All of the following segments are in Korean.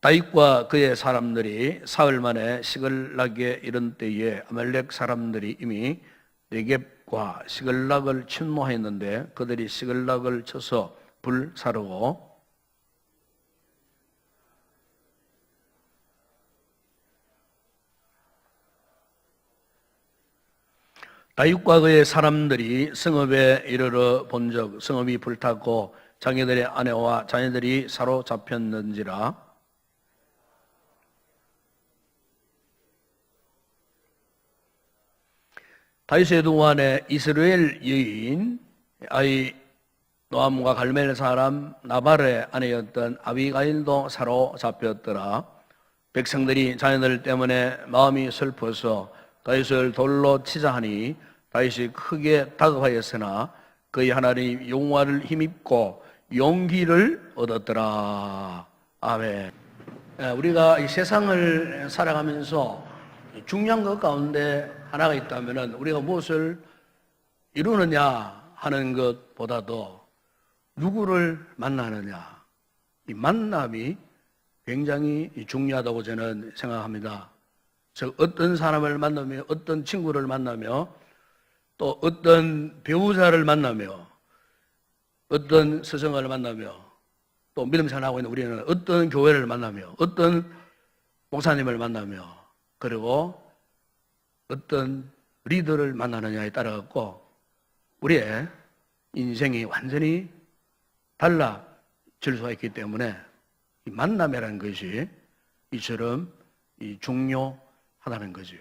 다윗과 그의 사람들이 사흘 만에 시글락에 이른 때에 아말렉 사람들이 이미 네겝과 시글락을 침노했는데 그들이 시글락을 쳐서 불사르고 다윗과 그의 사람들이 성읍에 이르러 본즉 성읍이 불탔고 자기들의 아내와 자녀들이 사로잡혔는지라. 다윗의 동안에 이스라엘 여인 아히노암과 갈멜 사람 나발의 아내였던 아비가일도 사로잡혔더라. 백성들이 자녀들 때문에 마음이 슬퍼서 다윗을 돌로 치자 하니 다윗이 크게 다급하였으나 그의 하나님 여호와를 힘입고 용기를 얻었더라. 아멘. 우리가 이 세상을 살아가면서 중요한 것 가운데 하나가 있다면 우리가 무엇을 이루느냐 하는 것보다도 누구를 만나느냐, 이 만남이 굉장히 중요하다고 저는 생각합니다. 즉 어떤 사람을 만나며, 어떤 친구를 만나며, 또 어떤 배우자를 만나며, 어떤 스승을 만나며, 또 믿음 생활하고 있는 우리는 어떤 교회를 만나며, 어떤 목사님을 만나며, 그리고 어떤 리더를 만나느냐에 따라 갖고 우리의 인생이 완전히 달라질 수가 있기 때문에 이 만남이라는 것이 이처럼 중요하다는 거죠.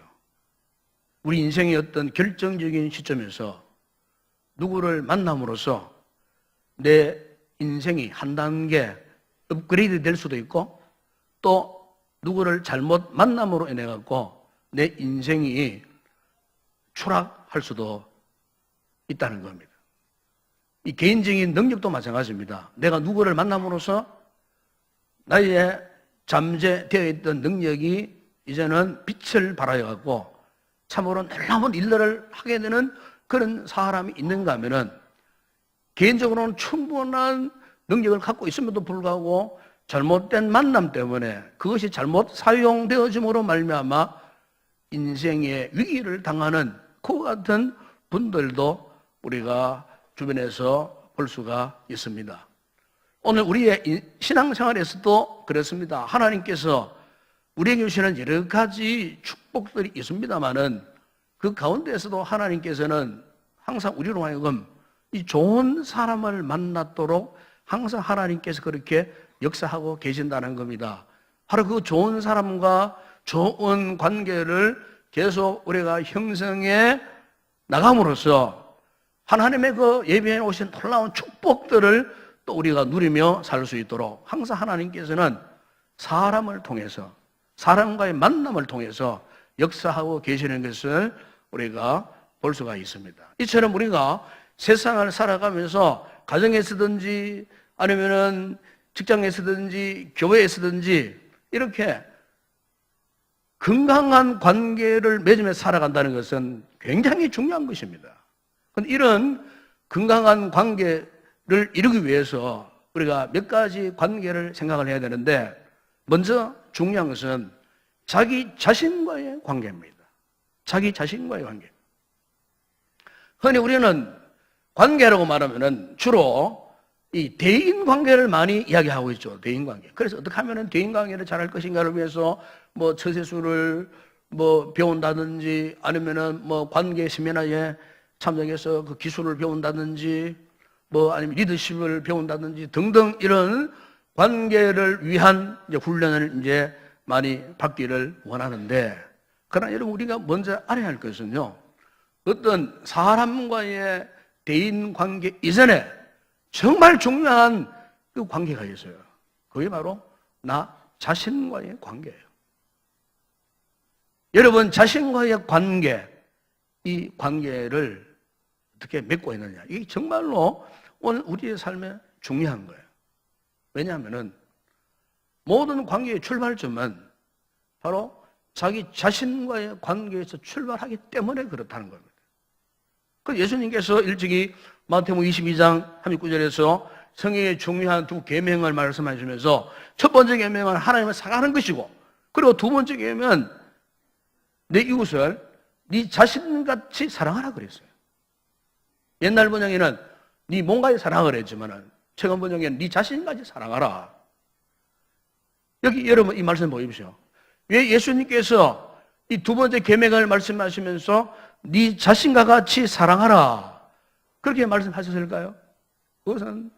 우리 인생의 어떤 결정적인 시점에서 누구를 만남으로써 내 인생이 한 단계 업그레이드 될 수도 있고 또 누구를 잘못 만남으로 인해 갖고 내 인생이 추락할 수도 있다는 겁니다. 이 개인적인 능력도 마찬가지입니다. 내가 누구를 만남으로써 나의 잠재되어 있던 능력이 이제는 빛을 발하여 갖고 참으로 놀라운 일들을 하게 되는 그런 사람이 있는가 하면은 개인적으로는 충분한 능력을 갖고 있음에도 불구하고 잘못된 만남 때문에 그것이 잘못 사용되어짐으로 말미암아 인생의 위기를 당하는 그와 같은 분들도 우리가 주변에서 볼 수가 있습니다. 오늘 우리의 신앙생활에서도 그렇습니다. 하나님께서 우리에게 주시는 여러 가지 축복들이 있습니다만은 그 가운데에서도 하나님께서는 항상 우리로 하여금 이 좋은 사람을 만났도록 항상 하나님께서 그렇게 역사하고 계신다는 겁니다. 바로 그 좋은 사람과 좋은 관계를 계속 우리가 형성해 나감으로써 하나님의 그 예비해 오신 놀라운 축복들을 또 우리가 누리며 살 수 있도록 항상 하나님께서는 사람을 통해서 사람과의 만남을 통해서 역사하고 계시는 것을 우리가 볼 수가 있습니다. 이처럼 우리가 세상을 살아가면서 가정에서든지 아니면은 직장에서든지 교회에서든지 이렇게 건강한 관계를 맺으며 살아간다는 것은 굉장히 중요한 것입니다. 그런데 이런 건강한 관계를 이루기 위해서 우리가 몇 가지 관계를 생각을 해야 되는데 먼저 중요한 것은 자기 자신과의 관계입니다. 자기 자신과의 관계. 흔히 우리는 관계라고 말하면 주로 이 대인 관계를 많이 이야기하고 있죠. 대인 관계. 그래서 어떻게 하면 대인 관계를 잘할 것인가를 위해서 뭐 처세술을 배운다든지 아니면은 관계 세미나에 참석해서 그 기술을 배운다든지 아니면 리더십을 배운다든지 등등 이런 관계를 위한 훈련을 이제 많이 받기를 원하는데 그러나 여러분 우리가 먼저 알아야 할 것은요. 어떤 사람과의 대인 관계 이전에 정말 중요한 그 관계가 있어요. 그게 바로 나 자신과의 관계예요. 여러분 자신과의 관계, 이 관계를 어떻게 맺고 있느냐. 이게 정말로 오늘 우리의 삶에 중요한 거예요. 왜냐하면 모든 관계의 출발점은 바로 자기 자신과의 관계에서 출발하기 때문에 그렇다는 겁니다. 그 예수님께서 일찍이 마태복음 22장 39절에서 성경의 중요한 두 계명을 말씀하시면서 첫 번째 계명은 하나님을 사랑하는 것이고, 그리고 두 번째 계명은 내 이웃을 네 자신같이 사랑하라 그랬어요. 옛날 번역에는 네 몸까지 사랑하라 했지만 최근 번역에는 네 자신까지 사랑하라. 여기 여러분 이 말씀 보십시오. 왜 예수님께서 이 두 번째 계명을 말씀하시면서 네 자신과 같이 사랑하라 그렇게 말씀하셨을까요? 그것은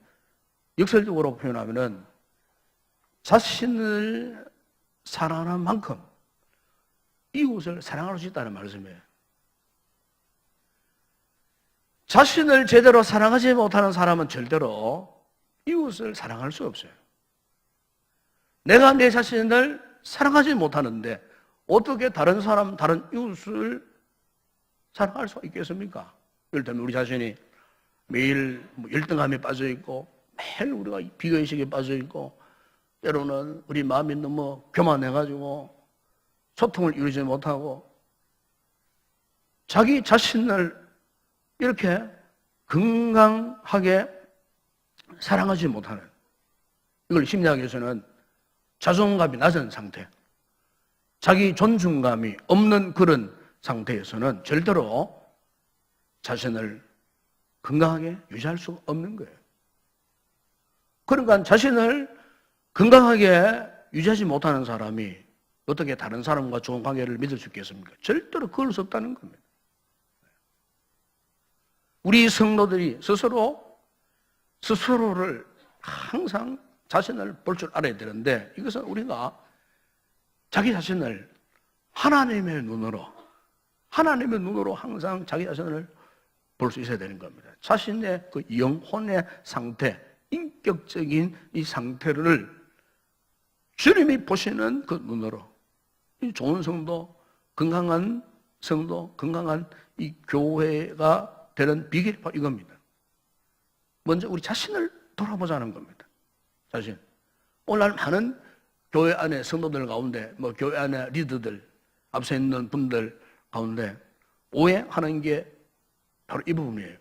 역설적으로 표현하면은 자신을 사랑하는 만큼 이웃을 사랑할 수 있다는 말씀이에요. 자신을 제대로 사랑하지 못하는 사람은 절대로 이웃을 사랑할 수 없어요. 내가 내 자신을 사랑하지 못하는데 어떻게 다른 사람, 다른 이웃을 사랑할 수가 있겠습니까? 예를 들면 우리 자신이 매일 열등감에 빠져 있고 매일 우리가 비교의식에 빠져 있고 때로는 우리 마음이 너무 교만해가지고 소통을 이루지 못하고 자기 자신을 이렇게 건강하게 사랑하지 못하는, 이걸 심리학에서는 자존감이 낮은 상태, 자기 존중감이 없는 그런 상태에서는 절대로 자신을 건강하게 유지할 수 없는 거예요. 그러니까 자신을 건강하게 유지하지 못하는 사람이 어떻게 다른 사람과 좋은 관계를 맺을 수 있겠습니까? 절대로 그럴 수 없다는 겁니다. 우리 성도들이 스스로를 항상 자신을 볼 줄 알아야 되는데, 이것은 우리가 자기 자신을 하나님의 눈으로 항상 자기 자신을 볼 수 있어야 되는 겁니다. 자신의 그 영혼의 상태, 인격적인 이 상태를 주님이 보시는 그 눈으로, 이 좋은 성도, 건강한 성도, 건강한 이 교회가 되는 비결이 바로 이겁니다. 먼저 우리 자신을 돌아보자는 겁니다. 자신. 오늘 많은 교회 안에 성도들 가운데, 교회 안에 리더들, 앞서 있는 분들 가운데 오해하는 게 바로 이 부분이에요.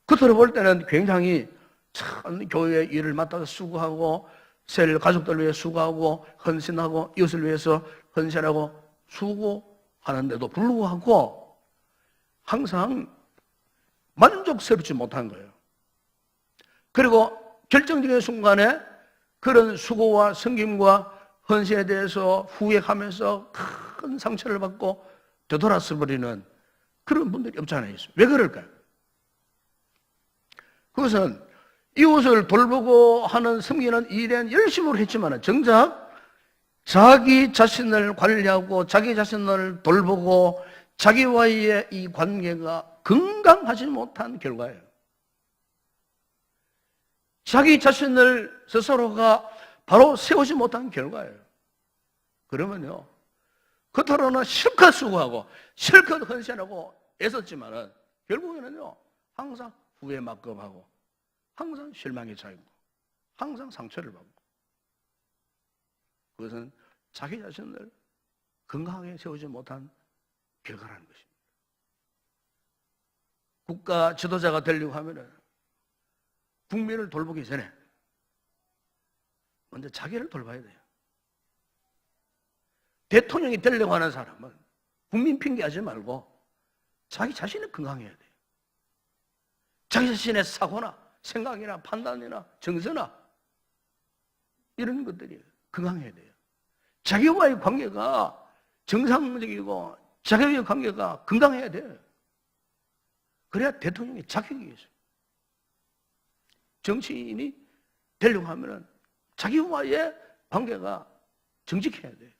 겉으로 볼 때는 굉장히 참 교회 일을 맡아서 수고하고, 셀 가족들 위해 수고하고, 헌신하고, 이웃을 위해서 헌신하고 수고하는데도 불구하고 항상 만족스럽지 못한 거예요. 그리고 결정적인 순간에 그런 수고와 섬김과 헌신에 대해서 후회하면서 큰 상처를 받고 되돌아서 버리는 그런 분들이 없지 않아 있어요. 왜 그럴까요? 그것은 이웃을 돌보고 하는 섬기는 일엔 열심으로 했지만 정작 자기 자신을 관리하고 자기 자신을 돌보고 자기와의 이 관계가 건강하지 못한 결과예요. 자기 자신을 스스로가 바로 세우지 못한 결과예요. 그러면요, 겉으로는 실컷 수고하고 실컷 헌신하고 애썼지만은 결국에는요 항상 후회 막급하고 항상 실망에 차이고 항상 상처를 받고, 그것은 자기 자신을 건강하게 세우지 못한 결과라는 것입니다. 국가 지도자가 되려고 하면은 국민을 돌보기 전에 먼저 자기를 돌봐야 돼요. 대통령이 되려고 하는 사람은 국민 핑계하지 말고 자기 자신을 건강해야 돼요. 자기 자신의 사고나 생각이나 판단이나 정서나 이런 것들이 건강해야 돼요. 자기와의 관계가 정상적이고 자기와의 관계가 건강해야 돼요. 그래야 대통령이 자격이 있어요. 정치인이 되려고 하면은 자기와의 관계가 정직해야 돼요.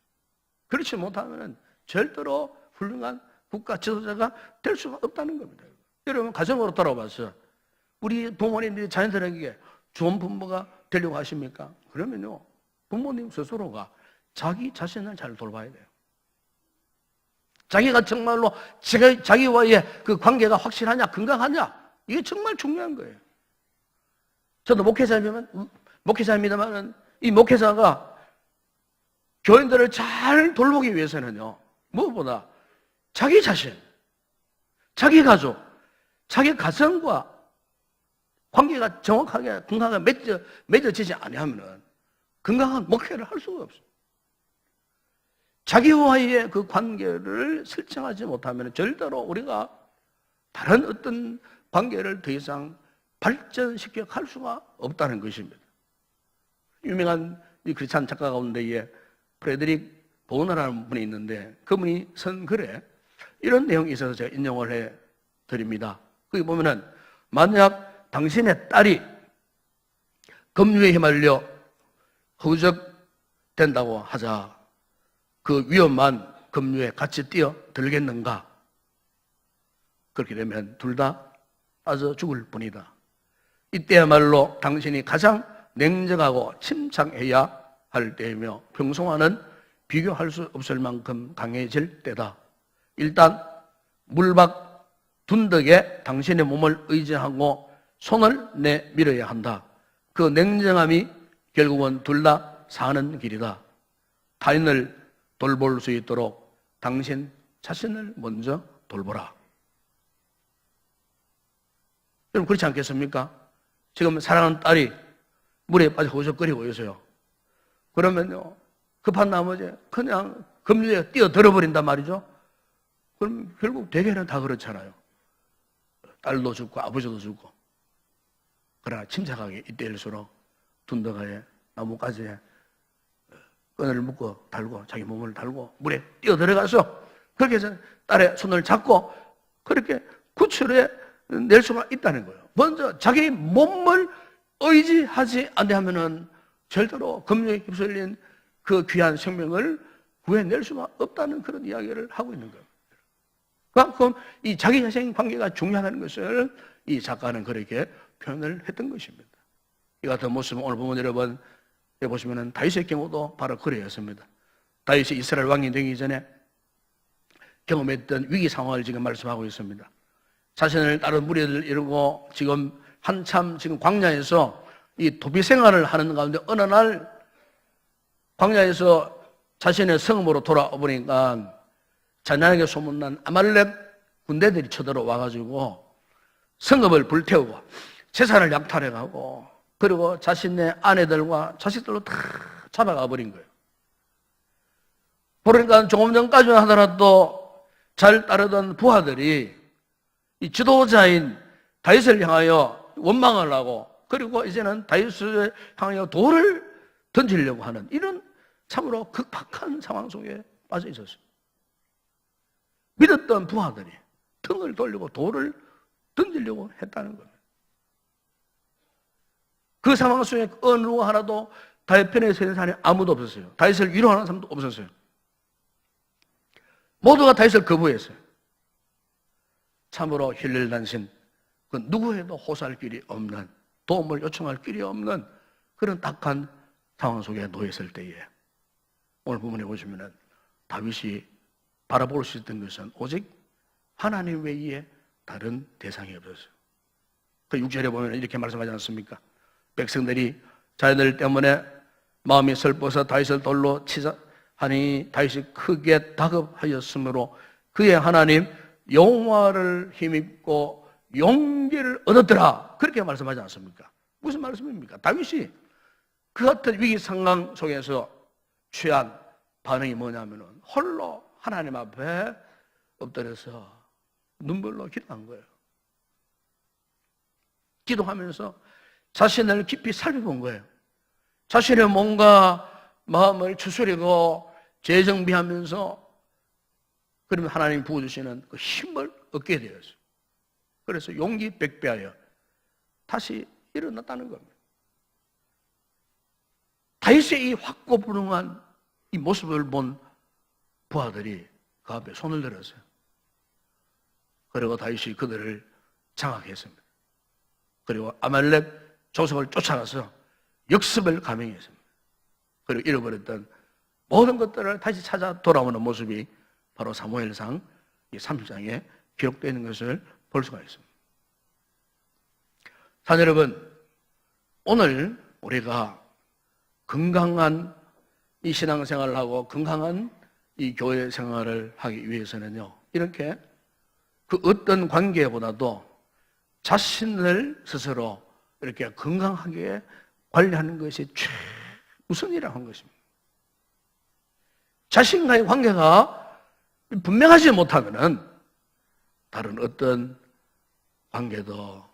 그렇지 못하면은 절대로 훌륭한 국가 지도자가 될 수가 없다는 겁니다. 여러분 가정으로 돌아와서 우리 부모님들이 자녀들에게 좋은 부모가 되려고 하십니까? 그러면요 부모님 스스로가 자기 자신을 잘 돌봐야 돼요. 자기가 정말로 자기와의 그 관계가 확실하냐 건강하냐 이게 정말 중요한 거예요. 저도 목회자입니다만 이 목회자가 교인들을 잘 돌보기 위해서는요 무엇보다 자기 자신, 자기 가족, 자기 가정과 관계가 정확하게 건강하게 맺어지지 않으면 건강한 목회를 할 수가 없어요. 자기와의 그 관계를 설정하지 못하면 절대로 우리가 다른 어떤 관계를 더 이상 발전시켜 갈 수가 없다는 것입니다. 유명한 이 크리스찬 작가 가운데에 프레드릭 보너라는 분이 있는데 그분이 쓴 글에 이런 내용이 있어서 제가 인용을 해 드립니다. 거기 보면은 만약 당신의 딸이 급류에 휘말려 허우적된다고 하자 그 위험한 급류에 같이 뛰어들겠는가? 그렇게 되면 둘 다 빠져 죽을 뿐이다. 이때야말로 당신이 가장 냉정하고 침착해야 할 때이며 평소와는 비교할 수 없을 만큼 강해질 때다. 일단 물밖 둔덕에 당신의 몸을 의지하고 손을 내밀어야 한다. 그 냉정함이 결국은 둘 다 사는 길이다. 타인을 돌볼 수 있도록 당신 자신을 먼저 돌보라. 여러분 그렇지 않겠습니까? 지금 사랑하는 딸이 물에 빠져 허우적거리고 있어요. 그러면요 급한 나머지 그냥 급류에 뛰어들어 버린단 말이죠. 그럼 결국 대개는 다 그렇잖아요. 딸도 죽고 아버지도 죽고. 그러나 침착하게 이때일수록 둔덕하게 나뭇가지에 끈을 묶어 달고 자기 몸을 달고 물에 뛰어들어가서 그렇게 해서 딸의 손을 잡고 그렇게 구출해 낼 수가 있다는 거예요. 먼저 자기 몸을 의지하지 않으면은 절대로 급류에 휩쓸린 그 귀한 생명을 구해낼 수가 없다는 그런 이야기를 하고 있는 거예요. 그만큼 이 자기 자신 관계가 중요하다는 것을 이 작가는 그렇게 표현을 했던 것입니다. 이 같은 모습은 오늘 보면 여러분 보시면은 다윗의 경우도 바로 그러했습니다. 다윗이 이스라엘 왕이 되기 전에 경험했던 위기 상황을 지금 말씀하고 있습니다. 자신을 따른 무리를 이루고 지금 한참 지금 광야에서 이 도피 생활을 하는 가운데 어느 날 광야에서 자신의 성읍으로 돌아와 보니까 잔인하게 소문난 아말렉 군대들이 쳐들어와 가지고 성읍을 불태우고 재산을 약탈해가고 그리고 자신의 아내들과 자식들로 다 잡아가 버린 거예요. 그러니까 조금 전까지만 하더라도 잘 따르던 부하들이 이 지도자인 다윗을 향하여 원망을 하고 그리고 이제는 다윗을 향하여 돌을 던지려고 하는 이런 참으로 극박한 상황 속에 빠져 있었어요. 믿었던 부하들이 등을 돌리고 돌을 던지려고 했다는 겁니다. 그 상황 속에 어느 누구 하나도 다윗 편에 서는 사람이 아무도 없었어요. 다윗을 위로하는 사람도 없었어요. 모두가 다윗을 거부했어요. 참으로 힐렐단신, 그 누구에도 호소할 길이 없는, 도움을 요청할 길이 없는 그런 딱한 상황 속에 놓여 있을 때에 오늘 부분에 보시면은 다윗이 바라볼 수 있던 것은 오직 하나님 외에 다른 대상이 없었어요. 그 6절에 보면 이렇게 말씀하지 않습니까? 백성들이 자녀들 때문에 마음이 슬퍼서 다윗을 돌로 치자 하니 다윗이 크게 다급하였으므로 그의 하나님 여호와를 힘입고 용기를 얻었더라. 그렇게 말씀하지 않습니까? 무슨 말씀입니까? 다윗이 그 같은 위기 상황 속에서 취한 반응이 뭐냐면은 홀로 하나님 앞에 엎드려서 눈물로 기도한 거예요. 기도하면서 자신을 깊이 살펴본 거예요. 자신의 몸과 마음을 추스리고 재정비하면서 그러면 하나님 부어주시는 그 힘을 얻게 되었어요. 그래서 용기 백배하여 다시 일어났다는 겁니다. 다윗의 이 확고부능한 이 모습을 본 부하들이 그 앞에 손을 들었어요. 그리고 다윗이 그들을 장악했습니다. 그리고 아말렉 조석을 쫓아가서 역습을 감행했습니다. 그리고 잃어버렸던 모든 것들을 다시 찾아 돌아오는 모습이 바로 사무엘상 30장에 기록되어 있는 것을 볼 수가 있습니다. 자, 여러분, 오늘 우리가 건강한 이 신앙생활을 하고 건강한 이 교회 생활을 하기 위해서는요, 이렇게 그 어떤 관계보다도 자신을 스스로 이렇게 건강하게 관리하는 것이 최우선이라고 한 것입니다. 자신과의 관계가 분명하지 못하면은 다른 어떤 관계도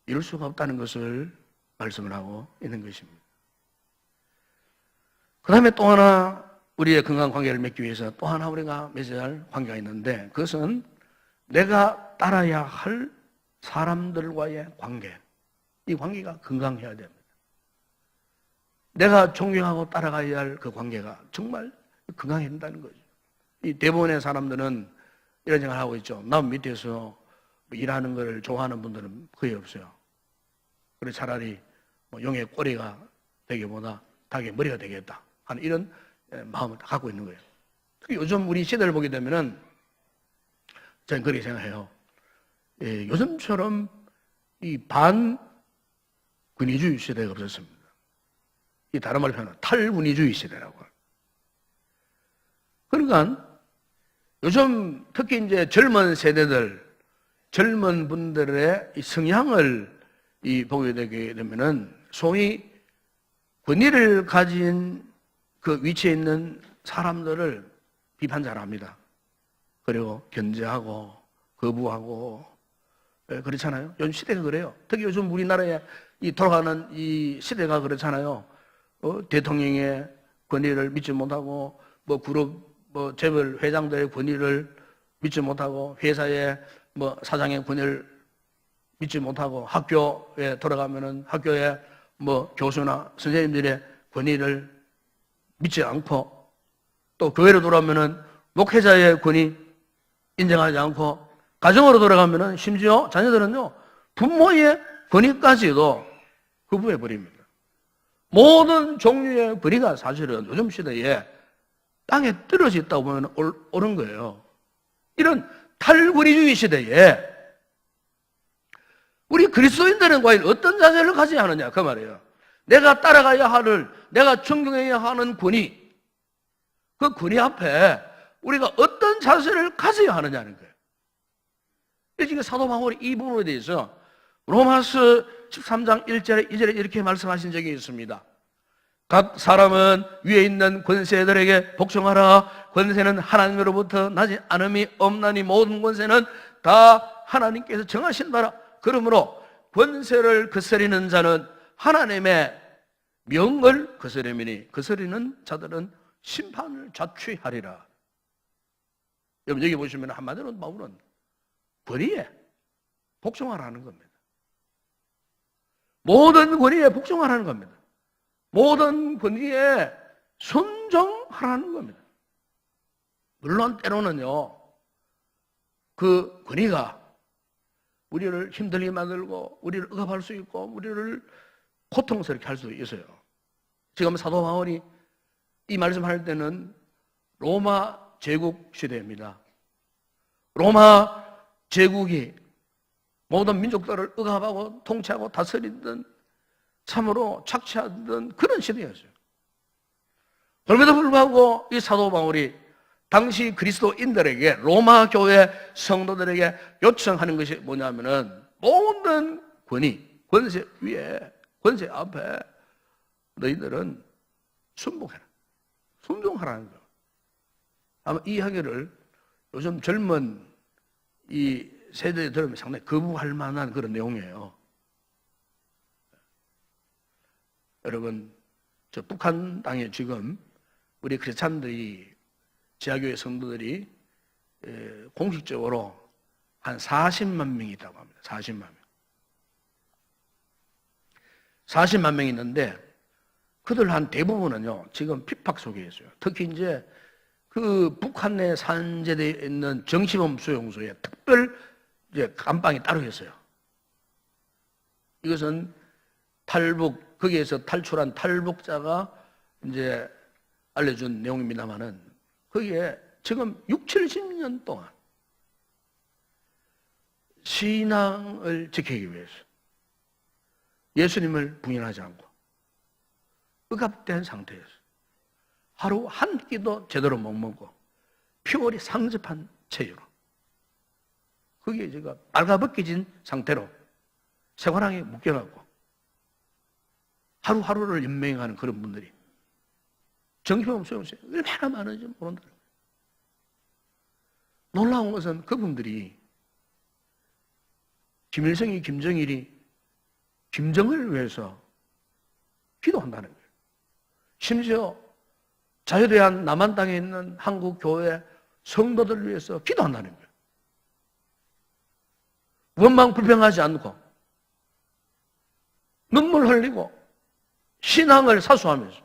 이룰 수가 없다는 것을 말씀을 하고 있는 것입니다. 그 다음에 또 하나 우리의 건강한 관계를 맺기 위해서 또 하나 우리가 맺어야 할 관계가 있는데 그것은 내가 따라야 할 사람들과의 관계. 이 관계가 건강해야 됩니다. 내가 존경하고 따라가야 할 그 관계가 정말 건강해야 된다는 거죠. 이 대부분의 사람들은 이런 생각을 하고 있죠. 남 밑에서 일하는 걸 좋아하는 분들은 거의 없어요. 그래서 차라리 용의 꼬리가 되기보다 닭의 머리가 되겠다 하는 이런 마음을 갖고 있는 거예요. 특히 요즘 우리 시대를 보게 되면은 저는 그렇게 생각해요. 요즘처럼 이 반권위주의 시대가 없었습니다. 이 다른 말로 표현하면 탈권위주의 시대라고. 그러니까 요즘 특히 이제 젊은 세대들, 젊은 분들의 이 성향을 보게 되게 되면은 소위 권위를 가진 그 위치에 있는 사람들을 비판 잘합니다. 그리고 견제하고 거부하고 그렇잖아요. 요즘 시대가 그래요. 특히 요즘 우리나라에 이 돌아가는 이 시대가 그렇잖아요. 대통령의 권위를 믿지 못하고 그룹 재벌 회장들의 권위를 믿지 못하고 회사의 사장의 권위를 믿지 못하고 학교에 돌아가면은 학교에 교수나 선생님들의 권위를 믿지 않고 또 교회로 돌아오면은 목회자의 권위 인정하지 않고 가정으로 돌아가면은 심지어 자녀들은요 부모의 권위까지도 거부해 버립니다. 모든 종류의 권위가 사실은 요즘 시대에 땅에 떨어져 있다고 보면 옳은 거예요. 이런 탈권위주의 시대에 우리 그리스도인들은 과연 어떤 자세를 가져야 하느냐 그 말이에요. 내가 따라가야 하는, 내가 존경해야 하는 권위, 그 권위 앞에 우리가 어떤 자세를 가져야 하느냐는 거예요. 지금 사도 바울이 이 부분에 대해서 로마서 13장 1절에 2절에 이렇게 말씀하신 적이 있습니다. 각 사람은 위에 있는 권세들에게 복종하라. 권세는 하나님으로부터 나지 않음이 없나니 모든 권세는 다 하나님께서 정하신 바라. 그러므로 권세를 거스리는 자는 하나님의 명을 거스리미니 거스리는 자들은 심판을 자취하리라. 여러분 여기 보시면 한마디로 바울은 권위에 복종하라는 겁니다. 모든 권위에 복종하라는 겁니다. 모든 권위에 순종하라는 겁니다. 물론 때로는요 그 권위가 우리를 힘들게 만들고 우리를 억압할 수 있고 우리를 고통스럽게 할 수도 있어요. 지금 사도 바울이 이 말씀할 때는 로마 제국 시대입니다. 로마 제국이 모든 민족들을 억압하고 통치하고 다스리던 참으로 착취하던 그런 시대였어요. 그럼에도 불구하고 이 사도 바울이 당시 그리스도인들에게 로마 교회 성도들에게 요청하는 것이 뭐냐면은 모든 권위, 권세 위에 권세 앞에 너희들은 순복해라. 순종하라는 거예요. 아마 이 이야기를 요즘 젊은 이 세대에 들으면 상당히 거부할 만한 그런 내용이에요. 여러분, 저 북한 땅에 지금 우리 크리스찬들이 지하교회 성도들이 공식적으로 한 40만 명이 있다고 합니다. 40만 명. 40만 명이 있는데 그들 한 대부분은요 지금 핍박 속에 있어요. 특히 이제 그 북한 내 산재되어 있는 정시범 수용소에 특별 이제 감방이 따로 있어요. 이것은 탈북, 거기에서 탈출한 탈북자가 이제 알려준 내용입니다만은 거기에 지금 6, 70년 동안 신앙을 지키기 위해서 예수님을 부인하지 않고 억압된 상태에서 하루 한 끼도 제대로 못 먹고 피골이 상접한 채로 거기에 제가 빨가벗겨진 상태로 쇠고랑에 묶여갖고 하루하루를 연명하는 그런 분들이 정신없어요 소용없어요. 얼마나 많은지 모른다. 놀라운 것은 그분들이 김일성이, 김정일이 김정은을 위해서 기도한다는 거예요. 심지어 자유대한 남한 땅에 있는 한국 교회 성도들을 위해서 기도한다는 거예요. 원망 불평하지 않고 눈물 흘리고 신앙을 사수하면서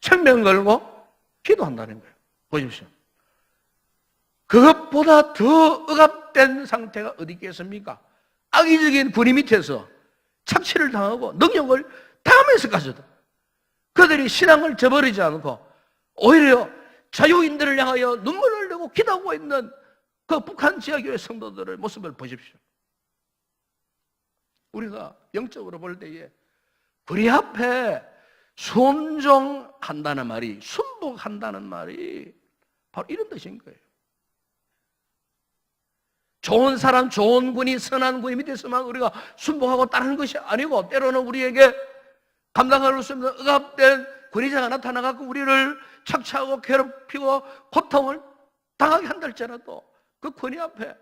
생명 걸고 기도한다는 거예요. 보십시오. 그것보다 더 억압된 상태가 어디 있겠습니까? 악의적인 군이 밑에서 착취를 당하고 능욕을 당하면서까지도 그들이 신앙을 저버리지 않고 오히려 자유인들을 향하여 눈물을 흘리고 기도하고 있는 그 북한 지하교회 성도들의 모습을 보십시오. 우리가 영적으로 볼 때에 우리 앞에 순종한다는 말이, 순복한다는 말이 바로 이런 뜻인 거예요. 좋은 사람, 좋은 군이, 선한 군이 밑에서만 우리가 순복하고 따르는 것이 아니고, 때로는 우리에게 감당할 수 없는 억압된 군의자가 나타나갖고 우리를 착취하고 괴롭히고 고통을 당하게 한달지라도 그 군의 앞에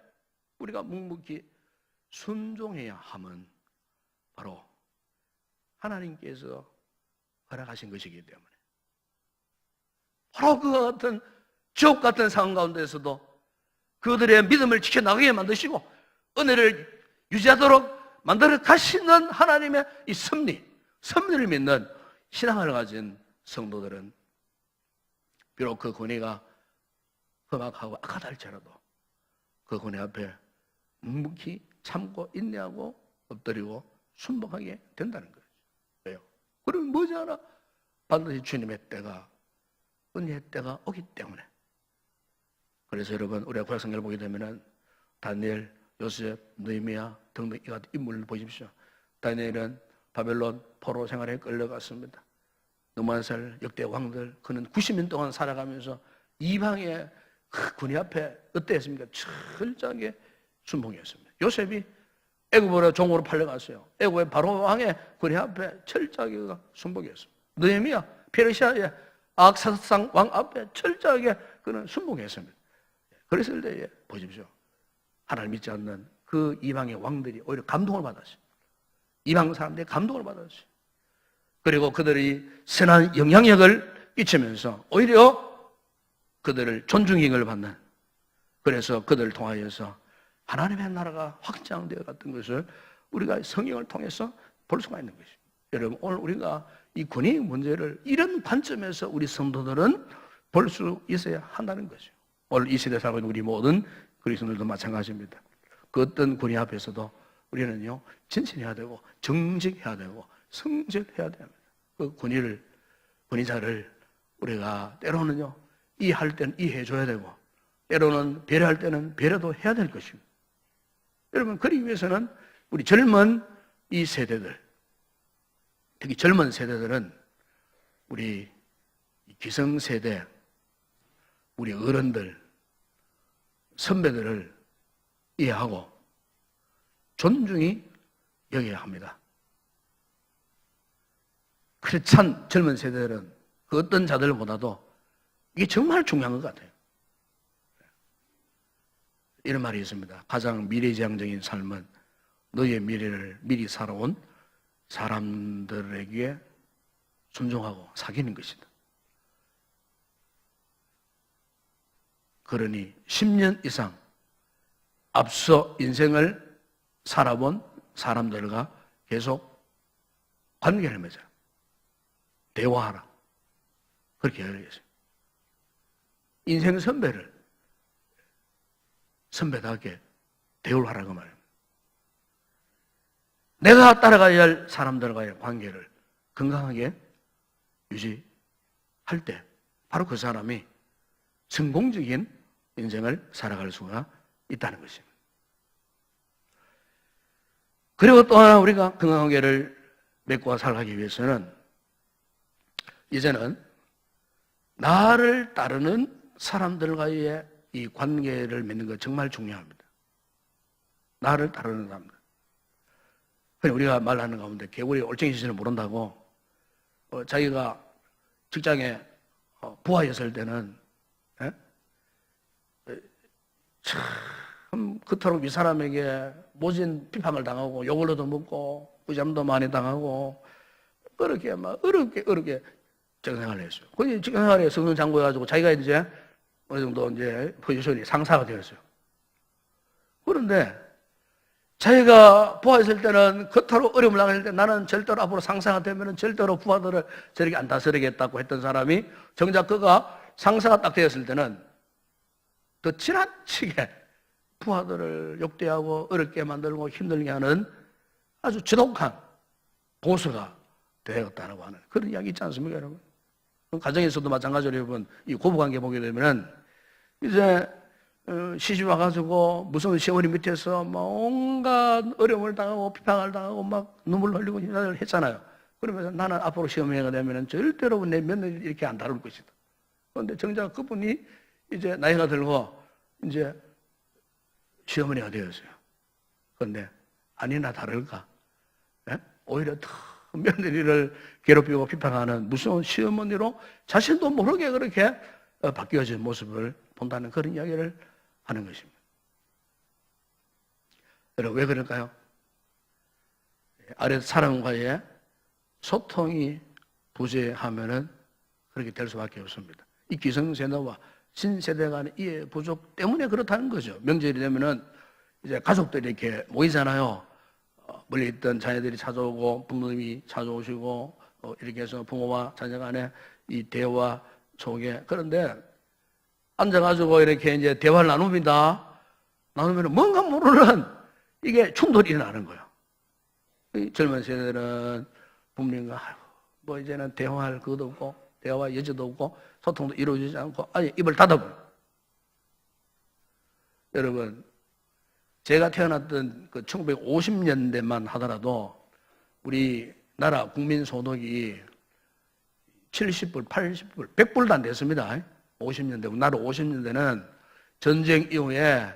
우리가 묵묵히 순종해야 함은 바로 하나님께서 허락하신 것이기 때문에, 바로 그와 같은 지옥 같은 상황 가운데서도 그들의 믿음을 지켜나가게 만드시고 은혜를 유지하도록 만들어 가시는 하나님의 이 섭리를 믿는 신앙을 가진 성도들은 비록 그 권위가 험악하고 악하다 할지라도 그 권위 앞에 묵묵히 참고 인내하고 엎드리고 순복하게 된다는 거예요. 왜요? 그러면 머지않아 반드시 주님의 때가, 은혜의 때가 오기 때문에. 그래서 여러분, 우리가 구약성경을 보게 되면은 다니엘, 요셉, 느헤미야 등등 이 같은 인물을 보십시오. 다니엘은 바벨론 포로 생활에 끌려갔습니다. 느부갓네살 역대 왕들, 그는 90년 동안 살아가면서 이방의 그 군이 앞에 어땠습니까? 철저하게 순복했습니다. 요셉이 애굽으로 종으로 팔려갔어요. 애굽의 바로 왕의 군이 앞에 철저하게 순복했습니다. 느헤미야 페르시아의 악사상 왕 앞에 철저하게 그는 순복했습니다. 그랬을 때에 보십시오. 하나님 믿지 않는 그 이방의 왕들이 오히려 감동을 받았어요. 이방 사람들이 감동을 받았어요. 그리고 그들이 선한 영향력을 끼치면서 오히려 그들을 존중행을 받는, 그래서 그들을 통하여서 하나님의 나라가 확장되어 갔던 것을 우리가 성경을 통해서 볼 수가 있는 것이죠. 여러분, 오늘 우리가 이 군의 문제를 이런 관점에서 우리 성도들은 볼 수 있어야 한다는 거죠. 오늘 이 시대에 살고 있는 우리 모든 그리스도인들도 마찬가지입니다. 그 어떤 군의 앞에서도 우리는요, 진실해야 되고 정직해야 되고 성실해야 됩니다. 그 군의자를 우리가 때로는요, 이해할 때는 이해해줘야 되고 때로는 배려할 때는 배려도 해야 될 것입니다. 여러분, 그러기 위해서는 우리 젊은 이 세대들, 특히 젊은 세대들은 우리 기성세대, 우리 어른들, 선배들을 이해하고 존중히 여겨야 합니다. 크리스찬 젊은 세대들은 그 어떤 자들보다도 이게 정말 중요한 것 같아요. 이런 말이 있습니다. 가장 미래지향적인 삶은 너의 미래를 미리 살아온 사람들에게 순종하고 사귀는 것이다. 그러니 10년 이상 앞서 인생을 살아본 사람들과 계속 관계를 맺어라. 대화하라. 그렇게 이야기했어요. 인생 선배를 선배답게 대우를 하라고 말입니다. 내가 따라가야 할 사람들과의 관계를 건강하게 유지할 때 바로 그 사람이 성공적인 인생을 살아갈 수가 있다는 것입니다. 그리고 또 하나 우리가 건강하게를 맺고 살아가기 위해서는 이제는 나를 따르는 사람들과의 이 관계를 맺는 것 정말 중요합니다. 나를 따르는 사람들. 그냥 우리가 말하는 가운데 개구리 올챙이 시신을 모른다고 자기가 직장에 부하였을 때는 참 그토록 이 사람에게 모진 비판을 당하고 욕을 얻어먹고 부잠도 많이 당하고 그렇게 막 어렵게 직장생활을 했어요. 그 직장생활에 승승장구해가지고 자기가 이제 어느 정도 이제 포지션이 상사가 되었어요. 그런데 자기가 부하였을 때는 그토록 어려움을 당했을 때 나는 절대로 앞으로 상사가 되면은 절대로 부하들을 저렇게 안 다스리겠다고 했던 사람이 정작 그가 상사가 딱 되었을 때는 더 지나치게 부하들을 욕대하고 어렵게 만들고 힘들게 하는 아주 지독한 보수가 되었다고 하는 그런 이야기 있지 않습니까, 여러분? 가정에서도 마찬가지로 여러분, 이 고부관계 보게 되면은 이제 시집 와가지고 무슨 시어머니 밑에서 막 온갖 어려움을 당하고 비판을 당하고 막 눈물 흘리고 힘들을 했잖아요. 그러면서 나는 앞으로 시어머니가 되면은 절대로 내 며느리를 이렇게 안 다룰 것이다. 그런데 정작 그분이 이제 나이가 들고 이제 시어머니가 되었어요. 그런데 아니나 다를까? 예? 오히려 더 며느리를 괴롭히고 비판하는 무서운 시어머니로 자신도 모르게 그렇게 바뀌어진 모습을 본다는 그런 이야기를 하는 것입니다. 여러분, 왜 그럴까요? 아래 사람과의 소통이 부재하면은 그렇게 될 수밖에 없습니다. 이 기성세대와 신세대 간의 이해 부족 때문에 그렇다는 거죠. 명절이 되면은 이제 가족들이 이렇게 모이잖아요. 멀리 있던 자녀들이 찾아오고 부모님이 찾아오시고 이렇게 해서 부모와 자녀 간의 이 대화 속에 그런데 앉아가지고 이렇게 이제 대화를 나눕니다. 나누면 뭔가 모르는 이게 충돌이 나는 거예요. 이 젊은 세대는 부모님과 뭐 이제는 대화할 그것도 없고 대화와 여지도 없고 소통도 이루어지지 않고 아예 입을 닫아버려요. 여러분, 제가 태어났던 그 1950년대만 하더라도 우리나라 국민소득이 70불, 80불, 100불도 안 됐습니다. 50년대, 우리나라 50년대는 전쟁 이후에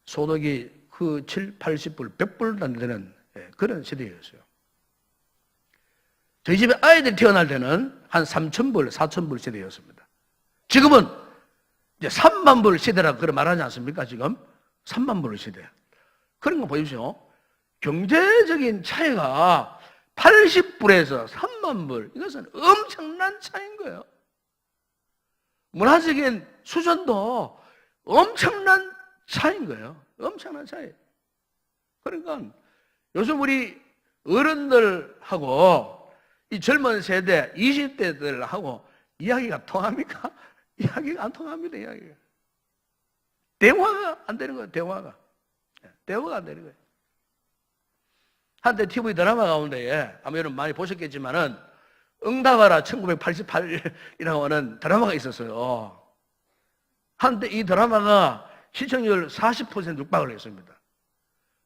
소득이 그 7, 80불, 100불도 안 되는 그런 시대였어요. 저희 집에 아이들이 태어날 때는 한 3,000불, 4,000불 시대였습니다. 지금은 이제 3만 불 시대라고 그렇게 말하지 않습니까? 지금 3만 불 시대. 그런 거 보십시오. 경제적인 차이가 80불에서 3만 불. 이것은 엄청난 차이인 거예요. 문화적인 수준도 엄청난 차이인 거예요. 엄청난 차이. 그러니까 요즘 우리 어른들하고 이 젊은 세대, 20대들하고 이야기가 통합니까? 이야기가 안 통합니다, 이야기가. 대화가 안 되는 거예요, 대화가. 대화가 안 되는 거예요. 한때 TV 드라마 가운데에 아마 여러분 많이 보셨겠지만은 응답하라 1988이라고 하는 드라마가 있었어요. 한때 이 드라마가 시청률 40% 육박을 했습니다.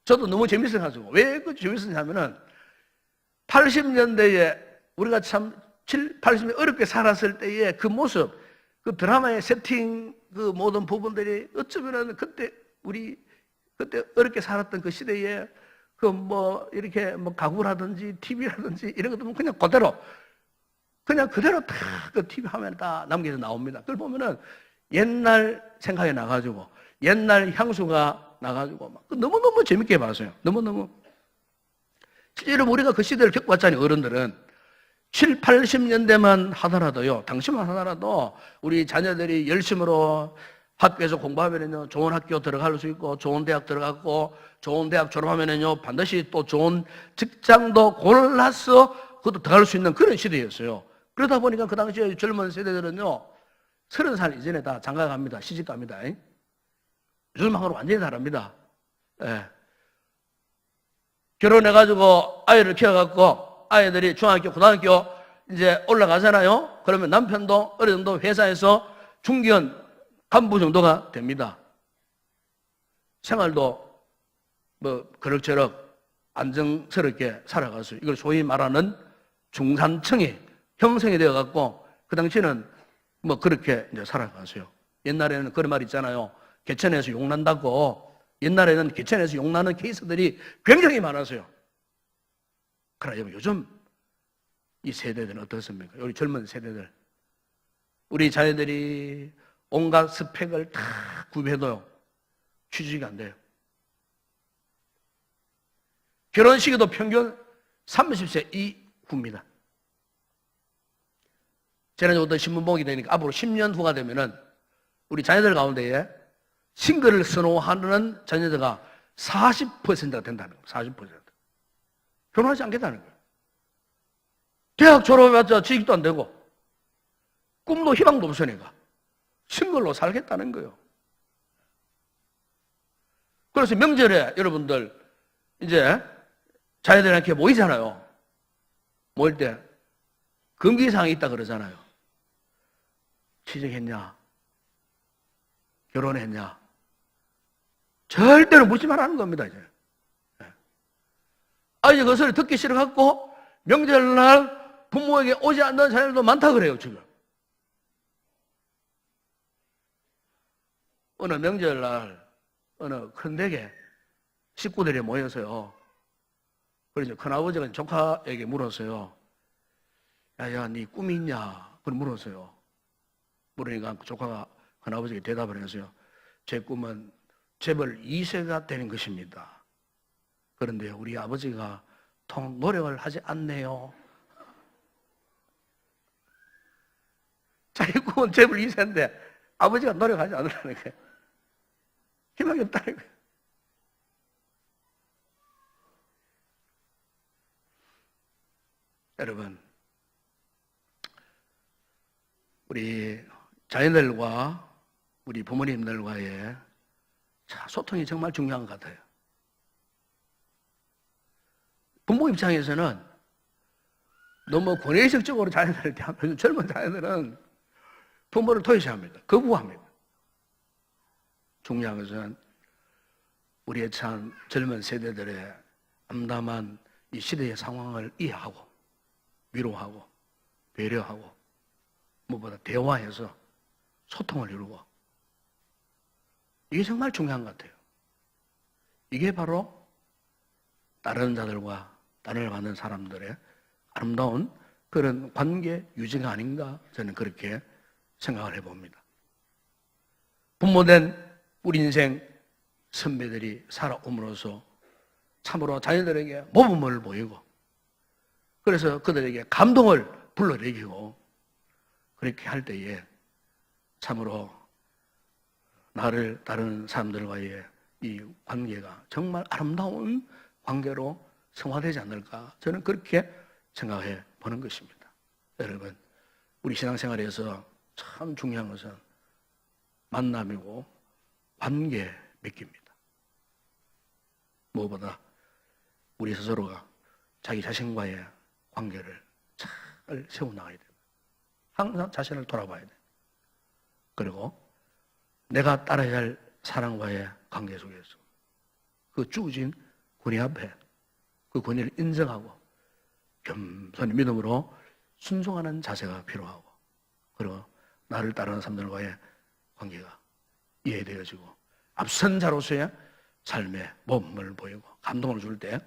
저도 너무 재밌어가지고. 왜 그 재밌었냐면은 80년대에 우리가 참 80년대 어렵게 살았을 때의 그 모습, 그 드라마의 세팅, 그 모든 부분들이 어쩌면은 그때 어렵게 살았던 그 시대에 그 뭐 이렇게 뭐 가구라든지 TV라든지 이런 것도 그냥 그대로 다 그 TV 화면에 다 남겨져 나옵니다. 그걸 보면은 옛날 생각이 나가지고 옛날 향수가 나가지고 막 너무너무 재밌게 봤어요. 너무너무. 실제로 우리가 그 시대를 겪어왔잖아요. 어른들은 7, 80년대만 하더라도요. 당시만 하더라도 우리 자녀들이 열심으로 학교에서 공부하면은요, 좋은 학교 들어갈 수 있고, 좋은 대학 들어갔고, 좋은 대학 졸업하면은요, 반드시 또 좋은 직장도 골라서 그것도 들어갈 수 있는 그런 시대였어요. 그러다 보니까 그 당시에 젊은 세대들은요, 30살 이전에 다 장가 갑니다. 시집 갑니다. 요즘하고는 완전히 다릅니다. 예. 결혼해가지고 아이를 키워갖고 아이들이 중학교, 고등학교 이제 올라가잖아요. 그러면 남편도 어느 정도 회사에서 중견 간부 정도가 됩니다. 생활도 뭐 그럭저럭 안정스럽게 살아가서 이걸 소위 말하는 중산층이 형성이 되어갖고 그 당시에는 뭐 그렇게 이제 살아가세요. 옛날에는 그런 말 있잖아요. 개천에서 용난다고. 옛날에는 개천에서 용나는 케이스들이 굉장히 많았어요. 그러나 요즘 이 세대들은 어떻습니까? 우리 젊은 세대들, 우리 자녀들이 온갖 스펙을 다 구비해도요, 취직이 안 돼요. 결혼 시기도 평균 30세 이후입니다. 지난주부터 신문 보게 되니까 앞으로 10년 후가 되면은 우리 자녀들 가운데에 싱글을 선호하는 자녀들가 40%가 된다는 거예요. 40%. 결혼하지 않겠다는 거예요. 대학 졸업해봤자 취직도 안 되고 꿈도 희망도 없으니까 싱글로 살겠다는 거예요. 그래서 명절에 여러분들 이제 자녀들한테 모이잖아요. 모일 때 금기사항이 있다 그러잖아요. 취직했냐? 결혼했냐? 절대로 묻지 말라는 겁니다, 이제. 이제 그 소리 듣기 싫어갖고 명절날 부모에게 오지 않는 자녀들도 많다 그래요, 지금. 어느 명절날 어느 큰 댁에 식구들이 모여서요. 그래서 큰아버지가 조카에게 물었어요. 야, 네 꿈이 있냐? 그걸 물었어요. 물으니까 조카가 큰아버지에게 대답을 했어요. 제 꿈은 재벌 2세가 되는 것입니다. 그런데 우리 아버지가 통 노력을 하지 않네요. 자기 꿈은 재벌 2세인데 아버지가 노력하지 않으라는 거예요. 희망이 없다는 거예요. 여러분, 우리 자녀들과 우리 부모님들과의 소통이 정말 중요한 것 같아요. 부모 입장에서는 너무 권위의식적으로 자녀들을 대하면 젊은 자녀들은 부모를 토의시합니다. 거부합니다. 중요한 것은 우리의 참 젊은 세대들의 암담한 이 시대의 상황을 이해하고 위로하고 배려하고 무엇보다 대화해서 소통을 이루고, 이게 정말 중요한 것 같아요. 이게 바로 다른 자들과 다른을 받는 사람들의 아름다운 그런 관계 유지가 아닌가, 저는 그렇게 생각을 해봅니다. 부모된 우리 인생 선배들이 살아옴으로써 참으로 자녀들에게 모범을 보이고, 그래서 그들에게 감동을 불러일으키고, 그렇게 할 때에 참으로 나를 다른 사람들과의 이 관계가 정말 아름다운 관계로 성화되지 않을까, 저는 그렇게 생각해 보는 것입니다. 여러분, 우리 신앙생활에서 참 중요한 것은 만남이고 관계 맺기입니다. 무엇보다 우리 스스로가 자기 자신과의 관계를 잘 세워나가야 됩니다. 항상 자신을 돌아봐야 돼요. 그리고 내가 따라야 할 사랑과의 관계 속에서 그 주어진 권위 앞에 그 권위를 인정하고 겸손히 믿음으로 순종하는 자세가 필요하고, 그리고 나를 따르는 사람들과의 관계가 이해되어지고 앞선 자로서의 삶의 모범을 보이고 감동을 줄 때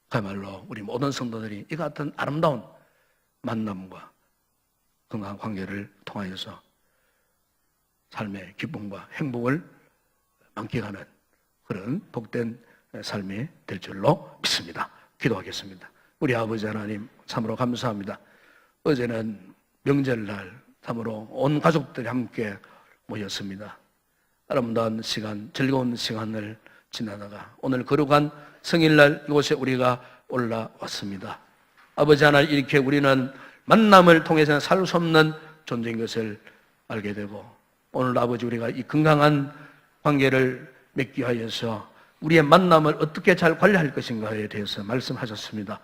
그야말로 우리 모든 성도들이 이 같은 아름다운 만남과 건강한 관계를 통하여서 삶의 기쁨과 행복을 만끽하는 그런 복된 삶이 될 줄로 믿습니다. 기도하겠습니다. 우리 아버지 하나님, 참으로 감사합니다. 어제는 명절날 참으로 온 가족들이 함께 모였습니다. 아름다운 시간, 즐거운 시간을 지나다가 오늘 거룩한 성일날 이곳에 우리가 올라왔습니다. 아버지 하나님, 이렇게 우리는 만남을 통해서 살 수 없는 존재인 것을 알게 되고, 오늘 아버지 우리가 이 건강한 관계를 맺기 위해서 우리의 만남을 어떻게 잘 관리할 것인가에 대해서 말씀하셨습니다.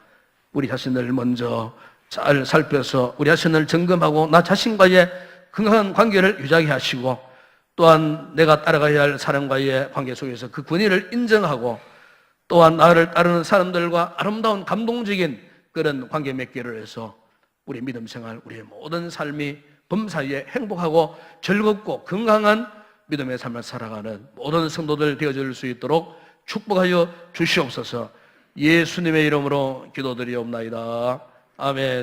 우리 자신을 먼저 잘 살펴서 우리 자신을 점검하고 나 자신과의 건강한 관계를 유지하게 하시고, 또한 내가 따라가야 할 사람과의 관계 속에서 그 권위를 인정하고, 또한 나를 따르는 사람들과 아름다운 감동적인 그런 관계 맺기를 해서 우리 믿음 생활, 우리의 모든 삶이 범사에 행복하고 즐겁고 건강한 믿음의 삶을 살아가는 모든 성도들 되어줄 수 있도록 축복하여 주시옵소서. 예수님의 이름으로 기도드리옵나이다. 아멘.